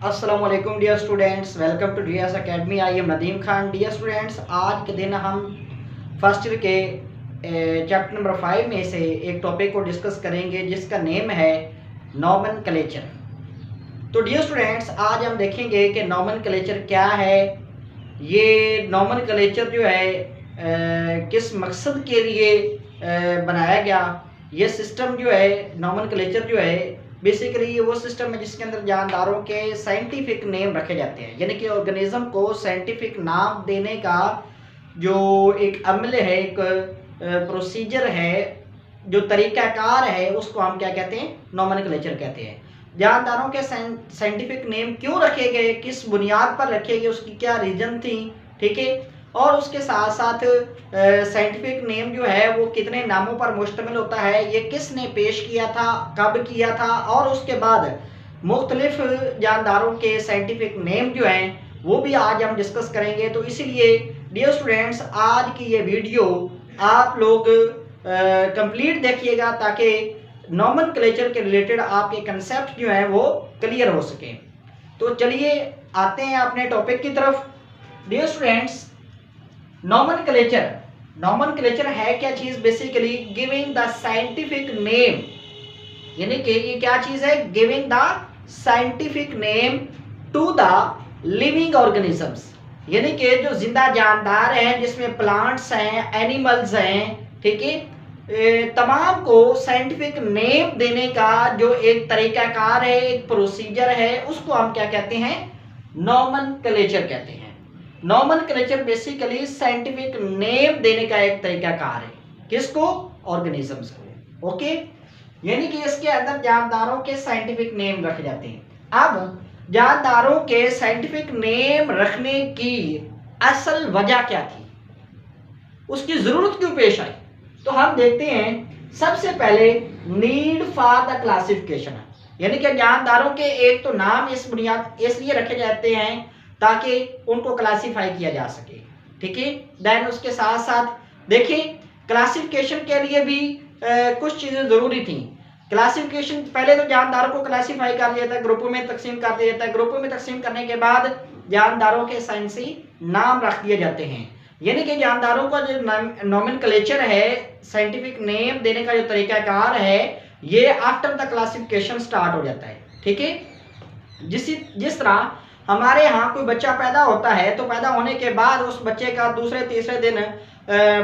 अस्सलाम वालेकुम dear students, welcome to Dears academy. I am Nadeem Khan. Dear students, आज के दिन हम फर्स्ट ईयर के चैप्टर नंबर 5 में से एक टॉपिक को डिस्कस करेंगे जिसका नेम है नॉमेनक्लेचर। तो डियर स्टूडेंट्स, आज हम देखेंगे कि नॉमेनक्लेचर क्या है। ये नॉमेनक्लेचर जो है किस मकसद के लिए बनाया गया। ये सिस्टम जो है नॉमेनक्लेचर जो है बेसिकली ये वो सिस्टम है जिसके अंदर जानदारों के साइंटिफिक नेम रखे जाते हैं, यानी कि ऑर्गेनिज्म को साइंटिफिक नाम देने का जो एक अमल है, एक प्रोसीजर है, जो तरीक़ाकार है, उसको हम क्या कहते हैं? नॉमेनक्लेचर कहते हैं। जानदारों के साइंटिफिक नेम क्यों रखे गए, किस बुनियाद पर रखे गए, उसकी क्या रीज़न थी, ठीक है। और उसके साथ साथ साइंटिफिक नेम जो है वो कितने नामों पर मुश्तमिल होता है, ये किसने पेश किया था, कब किया था, और उसके बाद मुख्तलिफ जानदारों के साइंटिफिक नेम जो हैं वो भी आज हम डिस्कस करेंगे। तो इसीलिए डियर स्टूडेंट्स, आज की ये वीडियो आप लोग कंप्लीट देखिएगा ताकि नॉमेनक्लेचर के रिलेटेड आपके कंसेप्ट जो हैं वो क्लियर हो सकें। तो चलिए आते हैं अपने टॉपिक की तरफ। डियर स्टूडेंट्स, नॉमेनक्लेचर है क्या चीज? Basically giving the scientific name, यानी कि ये क्या चीज है? Giving the scientific name to the living organisms, यानी कि जो जिंदा जानदार हैं, जिसमें प्लांट्स हैं, एनिमल्स हैं, ठीक है, तमाम को साइंटिफिक नेम देने का जो एक तरीकाकार है, एक प्रोसीजर है, उसको हम क्या कहते हैं? नॉमेनक्लेचर कहते हैं। नॉमेनक्लेचर बेसिकली साइंटिफिक नेम देने का एक तरीकाकार है। किसको? ऑर्गेनिजम्स को। ओके, यानी कि इसके अंदर जानदारों के साइंटिफिक नेम रखे जाते हैं। अब जानदारों के साइंटिफिक नेम रखने की असल वजह क्या थी, उसकी जरूरत क्यों पेश आई? तो हम देखते हैं सबसे पहले नीड फॉर द क्लासिफिकेशन, यानी कि जानदारों के एक तो नाम इस बुनियाद इसलिए रखे जाते हैं ताकि उनको क्लासिफाई किया जा सके, ठीक है। देन उसके साथ साथ देखिए क्लासिफिकेशन के लिए भी कुछ चीज़ें ज़रूरी थी। क्लासिफिकेशन पहले तो जानदारों को क्लासिफाई कर दिया जाता है, ग्रुपों में तकसीम कर दिया जाता है। ग्रुपों में तकसीम करने के बाद जानदारों के साइंसी नाम रख दिए जाते हैं, यानी कि जानदारों का जो नॉमेनक्लेचर है, साइंटिफिक नेम देने का जो तरीकाकार है, ये आफ्टर द क्लासिफिकेशन स्टार्ट हो जाता है, ठीक है। जिस तरह हमारे यहाँ कोई बच्चा पैदा होता है तो पैदा होने के बाद उस बच्चे का दूसरे तीसरे दिन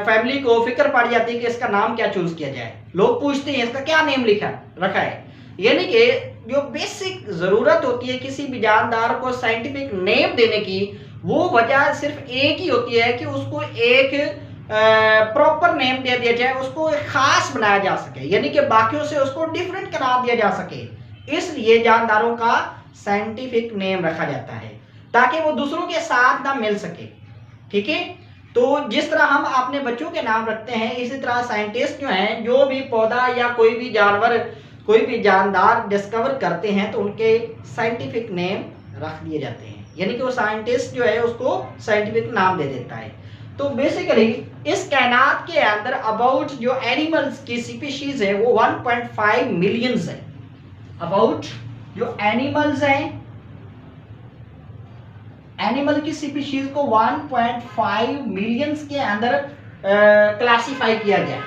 फैमिली को फिक्र पड़ जाती है कि इसका नाम क्या चूज किया जाए। लोग पूछते हैं इसका क्या नेम रखा है, यानी कि जो बेसिक जरूरत होती है किसी भी जानदार को साइंटिफिक नेम देने की, वो वजह सिर्फ एक ही होती है कि उसको एक प्रॉपर नेम दे दिया जाए, उसको एक खास बनाया जा सके, यानी कि बाकियों से उसको डिफरेंट करार दिया जा सके। इसलिए जानदारों का साइंटिफिक नेम रखा जाता है ताकि वो दूसरों के साथ ना मिल सके, ठीक है। तो जिस तरह हम अपने बच्चों के नाम रखते हैं, इसी तरह साइंटिस्ट जो हैं, जो भी पौधा या कोई भी जानवर, कोई भी जानदार डिस्कवर करते हैं तो उनके साइंटिफिक नेम रख दिए जाते हैं, यानी कि वो साइंटिस्ट जो है उसको साइंटिफिक नाम दे देता है। तो बेसिकली इस कायनात के अंदर अबाउट जो एनिमल्स की स्पीशीज है वो 1.5 मिलियंस है। अबाउट जो एनिमल्स हैं, एनिमल की स्पीशीज को 1.5 मिलियंस के अंदर क्लासिफाई किया गया,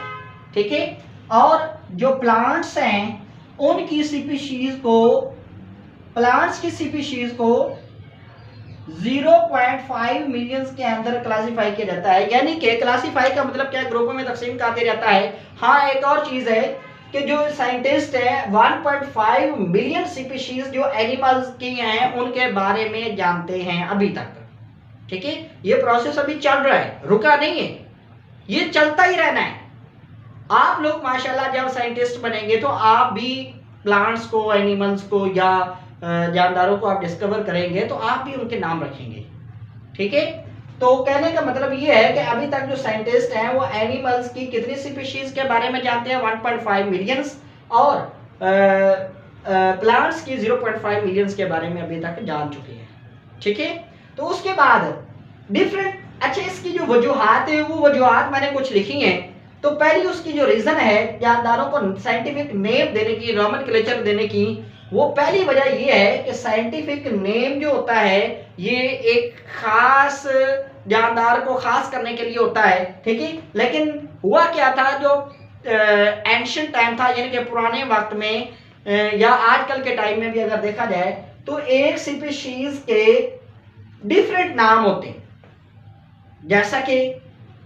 ठीक है। और जो प्लांट्स हैं उनकी स्पीशीज को, प्लांट्स की स्पीशीज को 0.5 मिलियंस के अंदर क्लासिफाई किया जाता है, यानी कि क्लासिफाई का मतलब क्या? ग्रुपों में तकसीम कर दिया जाता है। हाँ, एक और चीज है कि जो साइंटिस्ट हैं 1.5 मिलियन स्पीशीज जो एनिमल्स की हैं उनके बारे में जानते हैं अभी तक, ठीक है। ये प्रोसेस अभी चल रहा है, रुका नहीं है, ये चलता ही रहना है। आप लोग माशाल्लाह जब साइंटिस्ट बनेंगे तो आप भी प्लांट्स को, एनिमल्स को या जानदारों को आप डिस्कवर करेंगे तो आप भी उनके नाम रखेंगे, ठीक है। तो कहने का मतलब ये है कि अभी तक जो साइंटिस्ट हैं वो एनिमल्स की कितनी स्पीशीज के बारे में जानते हैं? 1.5 मिलियंस, और प्लांट्स की 0.5 मिलियंस के बारे में अभी तक जान चुके हैं, ठीक है। तो उसके बाद डिफरेंट, अच्छा, इसकी जो वजूहात है वो वजूहात मैंने कुछ लिखी हैं। तो पहली उसकी जो रीजन है जानदारों को साइंटिफिक नेम देने की, नॉमेनक्लेचर देने की, वो पहली वजह ये है कि साइंटिफिक नेम जो होता है ये एक खास जानदार को खास करने के लिए होता है, ठीक है। लेकिन हुआ क्या था, जो एंशिएंट टाइम था, यानी कि पुराने वक्त में या आजकल के टाइम में भी अगर देखा जाए तो एक स्पीशीज के डिफरेंट नाम होते हैं। जैसा कि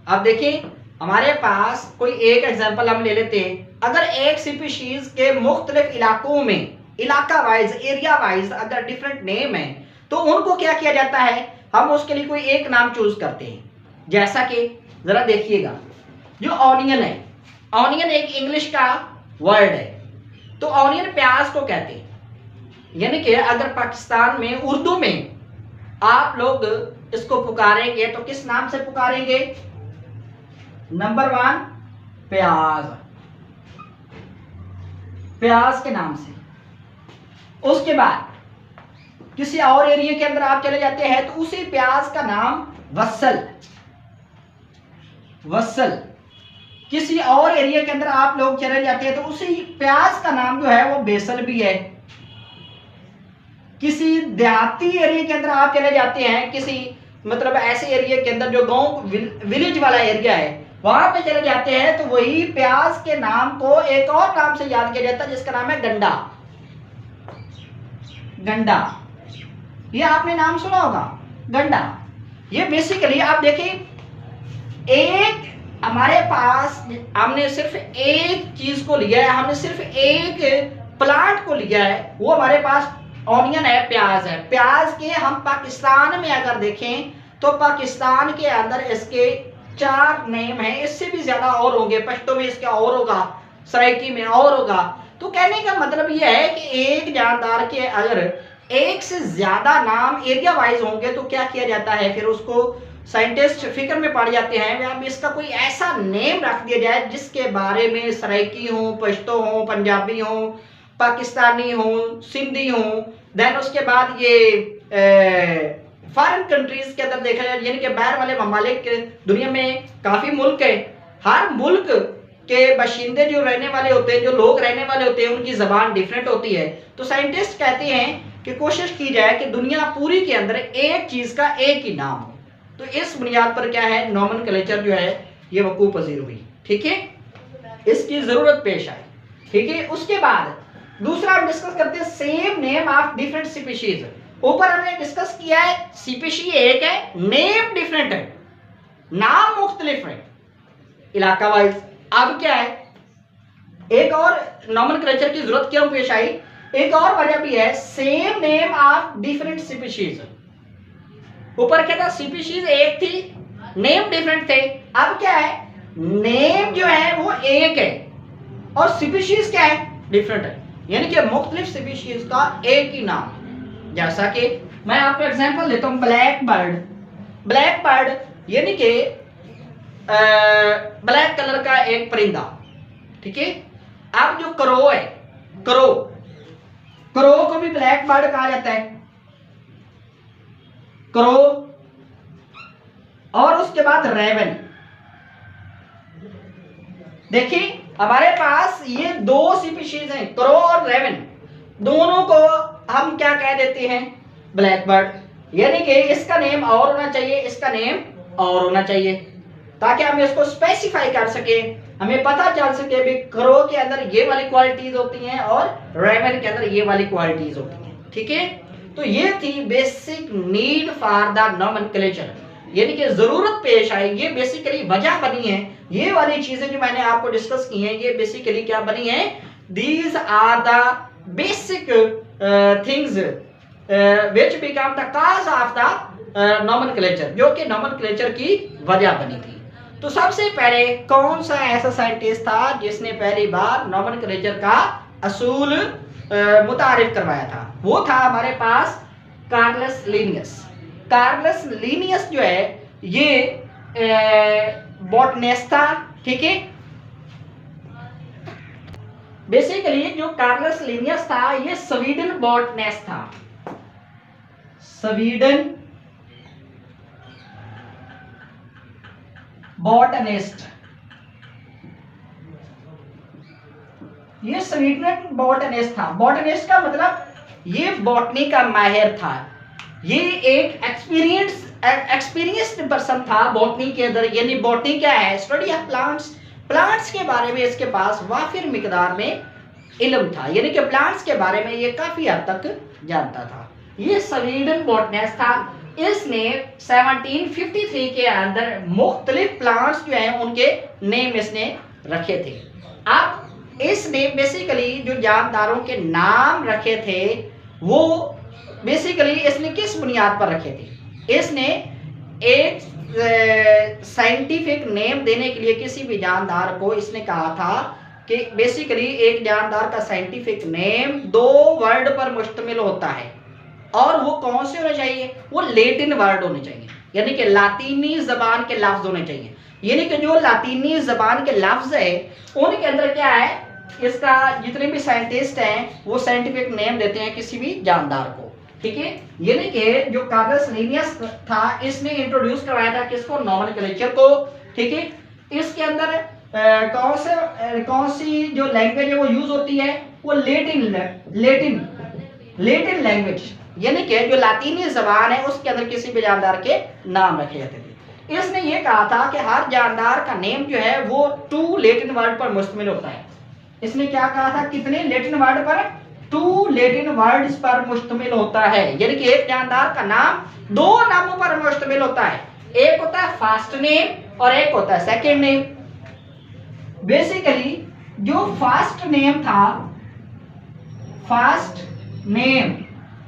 अब देखिए, हमारे पास कोई एक एग्जांपल हम ले लेते हैं। अगर एक स्पीशीज के मुख्तलिफ इलाकों में, इलाका वाइज, एरिया वाइज अगर डिफरेंट नेम है तो उनको क्या किया जाता है, हम उसके लिए कोई एक नाम चूज करते हैं। जैसा कि जरा देखिएगा, जो ऑनियन है, ऑनियन एक इंग्लिश का वर्ड है, तो ऑनियन प्याज को कहते हैं। यानी कि अगर पाकिस्तान में उर्दू में आप लोग इसको पुकारेंगे तो किस नाम से पुकारेंगे? नंबर 1 प्याज, प्याज के नाम से। उसके बाद किसी और एरिया के अंदर आप चले जाते हैं तो उसी प्याज का नाम वसल, वसल। किसी और एरिया के अंदर आप लोग चले जाते हैं तो उसी प्याज का नाम जो है वो बेसल भी है। किसी देहाती एरिया के अंदर आप चले जाते हैं, किसी मतलब ऐसे एरिया के अंदर जो गांव विलेज वाला एरिया है, वहां पे चले जाते हैं तो वही प्याज के नाम को एक और नाम से याद किया जाता है जिसका नाम है गंडा। गंडा, ये आपने नाम सुना होगा, गंडा। ये बेसिकली आप देखिए, एक हमारे पास हमने सिर्फ एक चीज को लिया है, हमने सिर्फ एक प्लांट को लिया है, वो हमारे पास ऑनियन है, प्याज है। प्याज के हम पाकिस्तान में अगर देखें तो पाकिस्तान के अंदर इसके 4 नेम हैं, इससे भी ज्यादा और होंगे। पश्तो में इसका और होगा, सराइकी में और होगा। तो कहने का मतलब यह है कि एक जानदार के अगर एक से ज्यादा नाम एरिया वाइज होंगे तो क्या किया जाता है, फिर उसको साइंटिस्ट फिक्र में पड़ जाते हैं, अब इसका कोई ऐसा नेम रख दिया जाए जिसके बारे में सराइकी हो, पश्तो हो, पंजाबी हो, पाकिस्तानी हो, सिंधी हो। देन उसके बाद ये फॉरेन कंट्रीज के अंदर देखा जाए, यानी कि बाहर वाले ममालिक, दुनिया में काफी मुल्क है, हर मुल्क के बाशिंदे जो रहने वाले होते हैं, जो लोग रहने वाले होते हैं, उनकी जबान डिफरेंट होती है। तो साइंटिस्ट कहते हैं कि कोशिश की जाए कि दुनिया पूरी के अंदर एक चीज का एक ही नाम हो। तो इस बुनियाद पर क्या है, नॉमेनक्लेचर जो है ये वकूफ पजीर हुई, ठीक है, इसकी जरूरत पेश आई, ठीक है। उसके बाद दूसरा हम डिस्कस करते हैं same name of different species. ऊपर हमने डिस्कस किया है स्पीशी एक है, नेम डिफरेंट है, नाम मुख्तलिफ है इलाका वाइज। अब क्या है, एक और नॉमेनक्लेचर की जरूरत क्यों पेश आई, एक और वजह भी है, same name of different species. ऊपर क्या था, स्पीशीज एक थी, नेम डिफरेंट थे। अब क्या है, नेम जो है वो एक है और स्पीशीज क्या है, डिफरेंट है, यानी कि मुख्तलिफ स्पीशीज का एक ही नाम। जैसा कि मैं आपको एग्जांपल देता हूं, ब्लैक बर्ड। ब्लैक बर्ड यानी कि ब्लैक कलर का एक परिंदा, ठीक है। अब जो क्रो है, क्रो, क्रो को भी ब्लैक बर्ड कहा जाता है, क्रो। और उसके बाद रेवन। देखिए हमारे पास ये 2 स्पीशीज हैं, क्रो और रेवन, दोनों को हम क्या कह देते हैं, ब्लैक बर्ड। यानी कि इसका नेम और होना चाहिए, इसका नेम और होना चाहिए, ताकि हम इसको स्पेसिफाई कर सके, हमें पता चल सके भी क्रो के अंदर ये वाली क्वालिटीज होती हैं और रेवन के अंदर ये वाली क्वालिटीज होती हैं, ठीक है। तो ये थी basic need for the nomenclature, यानी कि जरूरत पेश आई, ये बेसिकली वजह बनी है। ये वाली चीजें जो मैंने आपको डिस्कस की हैं, ये बेसिकली क्या बनी है, these are the basic things which become the cause of the nomenclature, जो कि नॉमेनक्लेचर की वजह बनी थी। तो सबसे पहले कौन सा ऐसा साइंटिस्ट था जिसने पहली बार नॉमेनक्लेचर का असूल मुतारिफ करवाया था? वो था हमारे पास कार्लस लिनियस। कार्लस लिनियस जो है ये बॉटनिस्ट था, ठीक है। बेसिकली जो कार्लस लिनियस था ये स्वीडन बॉटनिस्ट था, स्वीडन बॉटनिस्ट। ये स्वीडन बॉटनिस्ट था। बॉटनिस्ट का मतलब ये बॉटनी का माहिर था, ये एक एक्सपीरियंस्ड पर्सन था बॉटनी के अंदर। यानी बॉटनी क्या है? Study of plants. प्लांट्स के बारे में इसके पास वाफिर मिकदार में इल्म था, यानी कि प्लांट्स के बारे में ये काफी हद तक जानता था। ये स्वीडन बॉटनिस्ट था। इसने 1753 के अंदर मुख्तलिफ प्लांट्स जो हैं उनके नेम इसने रखे थे। अब इसने बेसिकली जो जानदारों के नाम रखे थे वो बेसिकली इसने किस बुनियाद पर रखे थे? इसने एक साइंटिफिक नेम देने के लिए किसी भी जानदार को इसने कहा था कि बेसिकली एक जानदार का साइंटिफिक नेम 2 वर्ड पर मुश्तमिल होता है, और वो कौन से होने चाहिए? वो लैटिन वर्ड होने चाहिए, यानी कि लातीनी जबान के लफ्ज होने चाहिए। यानी कि जो लातीनी जबान के लफ्ज है उनके अंदर क्या है, इसका जितने भी साइंटिस्ट हैं वो साइंटिफिक नेम देते हैं किसी भी जानदार को, ठीक है। यानी कि जो कार्लस लिनियस था इसने इंट्रोड्यूस करवाया था किसको? नोमेनक्लेचर को, ठीक है। इसके अंदर कौन सी जो लैंग्वेज है वो यूज होती है? वो लेटिन लैंग्वेज, यानी कि जो लातीनी जबान है उसके अंदर किसी भी जानदार के नाम रखे जाते थे। इसने ये कहा था कि हर जानदार का नेम जो है वो 2 लेटिन वर्ड पर मुश्तमिल होता है। इसने क्या कहा था? कितने लेटिन वर्ड पर? 2 लेटिन वर्ड्स पर मुश्तमिल होता है, यानी कि एक जानदार का नाम 2 नामों पर मुश्तमिल होता है। एक होता है फर्स्ट नेम और एक होता है सेकंड नेम। बेसिकली जो फर्स्ट नेम था, first name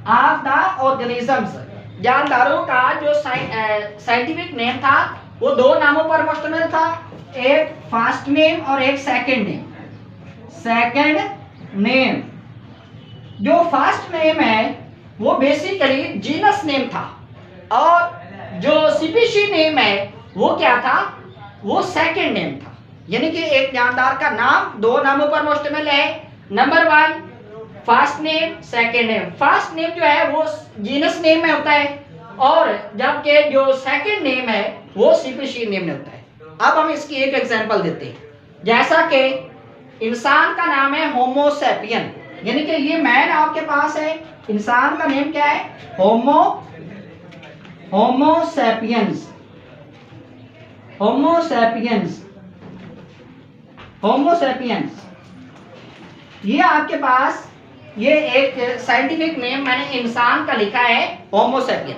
of the organisms, जानदारों का जो साइंटिफिक नेम था वो 2 नामों पर मुश्तमिल था, एक फर्स्ट नेम और एक सेकंड नेम। सेकंड नेम, जो फर्स्ट नेम है वो बेसिकली जीनस नेम था, और जो स्पीशी नेम है वो क्या था? वो सेकंड नेम था। यानी कि एक जानदार का नाम 2 नामों पर मुश्तमिल है। Number 1 first name, second name. First name जो है वो जीनस नेम में होता है, और जबकि जो सेकंड नेम है वो स्पीशी नेम में होता है। अब हम इसकी एक एग्जांपल देते हैं, जैसा कि इंसान का नाम है होमो सैपियन, यानी कि ये मैन आपके पास है, इंसान का नेम क्या है? Homo sapiens. ये आपके पास ये एक साइंटिफिक नेम मैंने इंसान का लिखा है होमो सैपियन।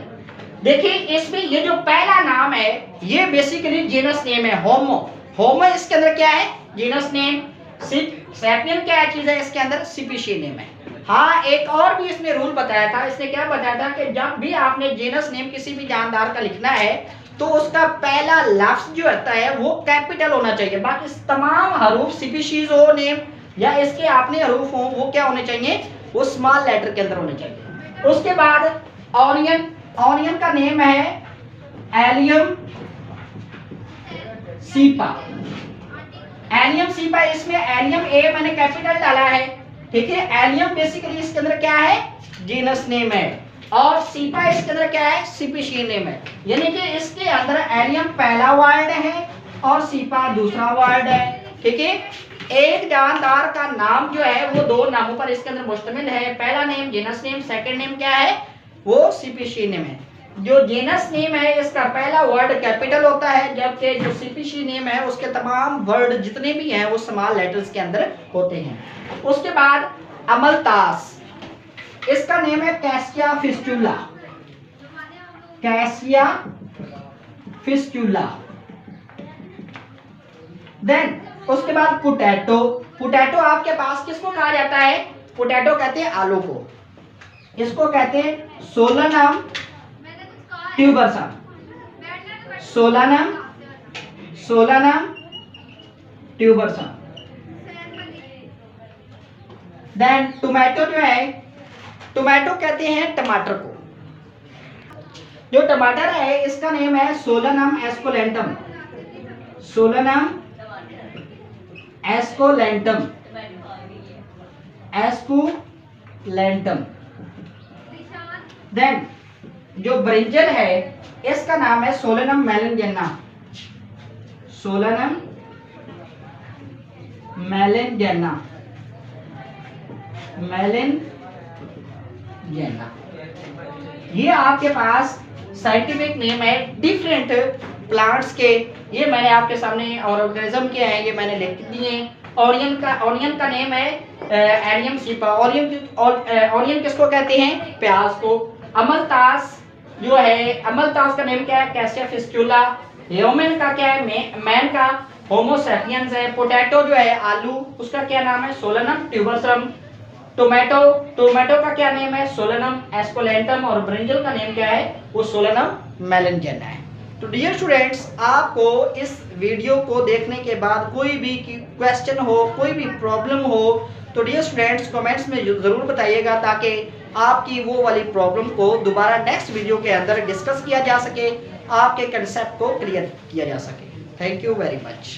देखिए इसमें ये जो पहला नाम है ये बेसिकली जीनस नेम है, होमो इसके अंदर क्या है? Genus name. सैपियन क्या चीज है? इसके अंदर स्पीशी नेम है। हाँ, एक और भी इसने रूल बताया था। इसने क्या बताया था कि जब भी आपने जीनस नेम किसी भी जानदार का लिखना है तो उसका पहला लफ्ज जो होता है वो कैपिटल होना चाहिए, बाकी तमाम हरूफ स्पीशीज हो नेम या इसके अपने हरूफ हो वो क्या होने चाहिए? वो स्मॉल लेटर के अंदर होने चाहिए। उसके बाद ऑनियन का नेम है एलियम सीपा। इसमें एलियम ए मैंने कैपिटल डाला है, ठीक है। एलियम बेसिकली इसके अंदर क्या है? जीनस नेम है, और सीपा इसके अंदर क्या है? स्पीशी नेम है। यानी कि इसके अंदर एलियम पहला वर्ड है और सीपा दूसरा वर्ड है, ठीक है। एक जानदार का नाम जो है वो 2 नामों पर इसके अंदर मुश्तमिल है। पहला name genus name, second name क्या है? वो स्पीशी नेम है। जो जीनस नेम है इसका पहला वर्ड कैपिटल होता है, जबकि जो स्पीशी नेम है उसके तमाम वर्ड जितने भी हैं वो स्मॉल लेटर्स के अंदर होते हैं। उसके बाद अमलतास, इसका नेम है कैसिया फिस्टुला। देन उसके बाद पोटैटो आपके पास किसको कहा जाता है? पोटैटो कहते हैं आलू को, इसको कहते हैं solanum tuberosum. Solanum tuberosum. Then tomato जो है, टोमेटो कहते हैं टमाटर को। जो टमाटर है इसका नेम है सोलनम एस्कुलेंटम। देन जो ब्रिंजल है इसका नाम है सोलनम मेलेंजेना। मेलेनजेना। ये आपके पास साइंटिफिक नेम है डिफरेंट प्लांट्स के। ये मैंने आपके सामने ऑर्गेनिज्म के हैं, ये मैंने लिख दिए। ऑनियन का नेम है एरियम सीपा। ऑनियन किसको कहते हैं? प्याज को। अमलतास जो है, अमलतास का नेम क्या है? Cassia fistula. ह्यूमन का क्या है? मैन का होमो सैपियंस है। पोटैटो जो है आलू, उसका क्या नाम है? सोलेनम ट्यूबरसम। टोमेटो का क्या नेम है? Solanum esculentum. और ब्रिंजल का नेम क्या है? वो सोलेनम मेलेंजेना है। तो डियर स्टूडेंट्स, आपको इस वीडियो को देखने के बाद कोई भी क्वेश्चन हो, कोई भी प्रॉब्लम हो, तो डियर स्टूडेंट्स कमेंट्स में ज़रूर बताइएगा, ताकि आपकी वो वाली प्रॉब्लम को दोबारा नेक्स्ट वीडियो के अंदर डिस्कस किया जा सके, आपके कंसेप्ट को क्लियर किया जा सके। Thank you very much.